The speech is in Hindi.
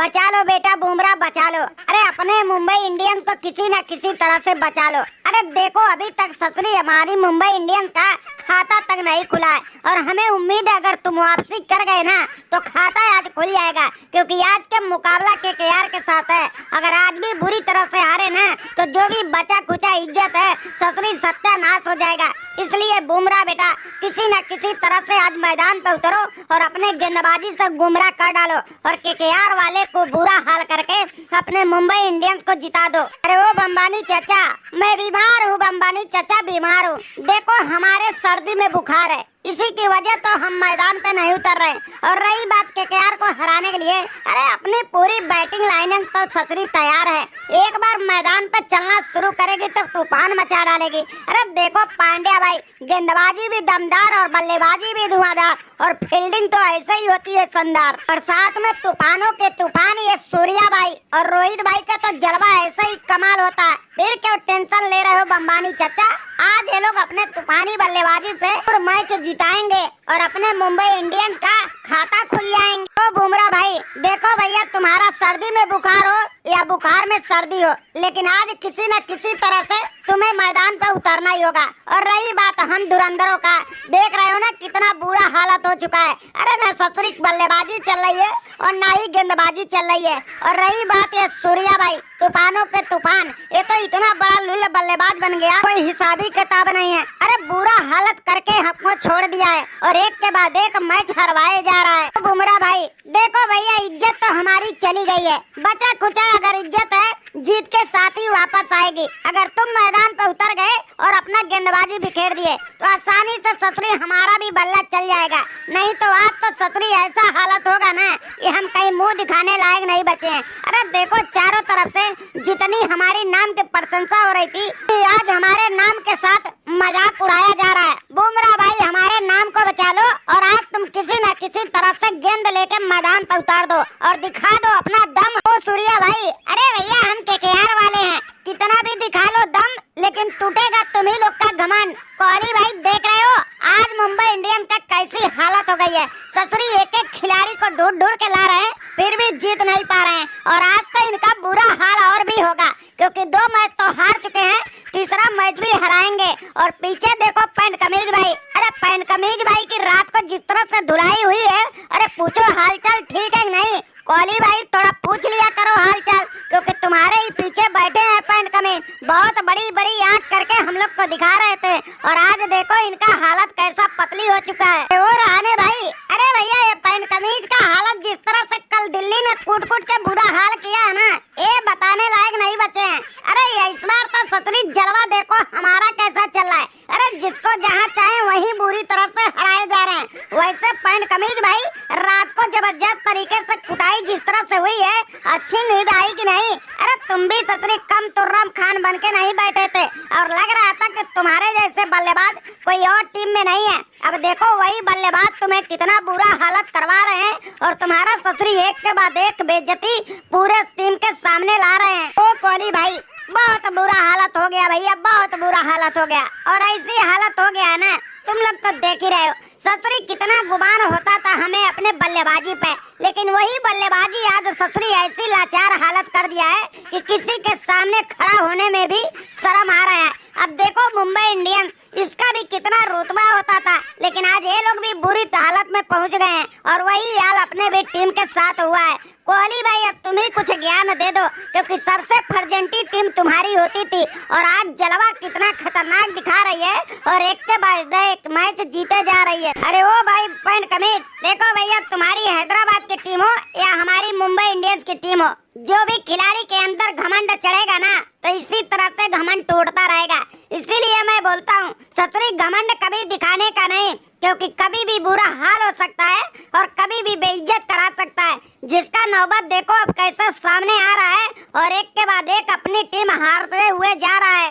बचा लो बेटा बुमराह बचा लो। अरे अपने मुंबई इंडियंस को किसी न किसी तरह से बचा लो। अरे देखो अभी तक ससुरी हमारी मुंबई इंडियंस का खाता तक नहीं खुला है और हमें उम्मीद है अगर तुम वापसी कर गए ना तो खाता आज खुल जाएगा, क्योंकि आज के मुकाबला केकेआर के साथ है। अगर आज भी बुरी तरह से हारे ना तो जो भी बचा कुचा इज्जत है ससुरी सत्यानाश हो जाएगा। इसलिए बुमराह बेटा किसी न किसी तरह से आज मैदान पे उतरो और अपने गेंदबाजी से गुमराह कर डालो और केकेआर वाले को बुरा हाल करके अपने मुंबई इंडियंस को जिता दो। अरे वो बम्बानी चाचा मैं बीमार हूँ, बम्बानी चाचा बीमार हूँ। देखो हमारे सर्दी में बुखार है, इसी की वजह तो हम मैदान पे नहीं उतर रहे। और रही बात केकेआर को हराने के लिए, अरे अपनी पूरी बैटिंग लाइनिंग तो ससुरी तैयार है। एक बार मैदान पे चलना शुरू करेगी तो तूफान मचा डालेगी। अरे देखो पांड्या भाई गेंदबाजी भी दमदार और बल्लेबाजी भी धुआंधार और फील्डिंग तो ऐसे ही होती है शानदार। और साथ में तूफानों के तूफान ये सूर्या भाई और रोहित भाई का तो जलवा ऐसे ही कमाल होता है। फिर क्यों टेंशन ले रहे हो बम्बानी चाचा, आज ये लोग अपने तूफानी बल्लेबाजी से और मैच जिताएंगे और अपने मुंबई इंडियंस का खाता खुल जाएंगे। तो बुमराह भाई देखो भैया तुम्हारा सर्दी में बुखार हो या बुखार में सर्दी हो, लेकिन आज किसी न किसी तरह से तुम्हें मैदान पे उतरना ही होगा। और रही बात हम धुरंधरों का, देख रहे हो ना कितना बुरा हालत हो चुका है। अरे ना ससुरी बल्लेबाजी चल रही है और ना ही गेंदबाजी चल रही है। और रही बात ये सूर्या भाई तूफानों के तूफान, ये तो इतना बड़ा लुल्ल बल्लेबाज बन गया कोई हिसाबी किताब नहीं है। अरे बुरा हालत करके हमको छोड़ दिया है और एक के बाद एक मैच हरवाए जा रहा है। तो बुमराह भाई देखो भैया इज्जत तो हमारी चली गई है, बचा खुचा अगर इज्जत है जीत के साथ ही वापस आएगी। अगर तुम मैदान पे उतर गए और अपना गेंदबाजी बिखेर दिए तो आसानी से ससुरी हमारा भी बल्ला चल जाएगा। नहीं तो आज तो ससुरी ऐसा हालत होगा ना कि हम कहीं मुंह दिखाने लायक नहीं बचे हैं। अरे देखो चारों तरफ से जितनी हमारी नाम की प्रशंसा हो रही थी, आज हमारे नाम के साथ मजाक उड़ाया जा रहा है। बुमराह भाई हमारे नाम को बचा लो और आज तुम किसी न किसी तरह से गेंद लेके मैदान पर उतार दो और दिखा दो अपना दम। ओ सूर्या भाई अरे भैया हम केकेआर वाले हैं, कितना भी दिखा लो दम लेकिन टूटेगा तुम्ही लोग का घमंड। कोहली भाई देख रहे हो आज मुंबई इंडियंस का कैसी हालत हो गई है। ससुरी एक एक खिलाड़ी को ढूंढ ढूंढ के ला रहे हैं फिर भी जीत नहीं पा रहे हैं। और आज तो इनका बुरा हाल और भी होगा, क्योंकि 2 मैच तो हार चुके हैं, तीसरा मैच भी हराएंगे। और पीछे देखो पैंट कमीज भाई, अरे पैंट कमीज भाई की रात को जिस तरह से धुलाई हुई है, अरे पूछो हालचाल ठीक है नहीं। कोहली भाई थोड़ा पूछ लिया करो हालचाल, क्योंकि तुम्हारे ही पीछे बैठे हैं पैंट कमीज, बहुत बड़ी बड़ी आंख करके हम लोग को दिखा रहे थे। और आज देखो इनका हालत कैसा पतली हो चुका है। और आने भाई अरे भैया ये पैंट कमीज का हालत जिस तरह से कल दिल्ली ने कूट कूट के बुरा हाल किया है ना, ये बताने लायक नहीं बचे हैं। अरे इस बार तो सतरी जलवा देखो हमारा कैसा चल रहा है। अरे जिसको जहाँ चाहे वहीं बुरी तरह से हराए जा रहे हैं। वैसे पैंट कमीज भाई रात को जबरदस्त तरीके से कुटाई जिस तरह से हुई है, अच्छी नींद आई कि नहीं। अरे तुम भी सतरी कम तुर्रम खान बन के नहीं बैठे थे और लग रहा था कि तुम्हारे जैसे बल्लेबाज कोई और टीम में नहीं है। अब देखो वही बल्लेबाज तुम्हें कितना बुरा हालत करवा रहे हैं और तुम्हारा ससुरी एक के बाद एक बेइज्जती पूरे टीम के सामने ला रहे हैं। ओ कोहली भाई बहुत बुरा हालत हो गया भैया, बहुत बुरा हालत हो गया। और ऐसी हालत हो गया ना तुम लोग तो देख ही रहे हो। ससुरी कितना गुमान होता था हमें अपने बल्लेबाजी पे, लेकिन वही बल्लेबाजी आज ससुरी ऐसी लाचार हालत कर दिया है कि किसी के सामने खड़ा होने में भी शर्म आ रहा है। अब देखो मुंबई इंडियंस इसका भी कितना रुतबा होता था, लेकिन आज ये लोग भी बुरी हालत में पहुंच गए हैं और वही हाल अपने भी टीम के साथ हुआ है। कोहली भाई अब तुम ही कुछ ज्ञान दे दो, क्योंकि सबसे फर्जेंटी टीम तुम्हारी होती थी और आज जलवा कितना खतरनाक दिखा रही है और एक के बाद एक मैच जीते जा रही है। अरे ओ भाई पैंट कमीज देखो भैया तुम्हारी हैदराबाद की टीम हो या हमारी मुंबई इंडियंस की टीम हो, जो भी खिलाड़ी के अंदर घमंड चढ़ेगा ना तो इसी तरह से घमंड टूटता रहेगा। इसीलिए मैं बोलता हूँ सतुरी घमंड कभी दिखाने का नहीं, क्योंकि कभी भी बुरा हाल हो सकता है और कभी भी बेइज्जत करा सकता है। जिसका नौबत देखो अब कैसे सामने आ रहा है और एक के बाद एक अपनी टीम हारते हुए जा रहा है।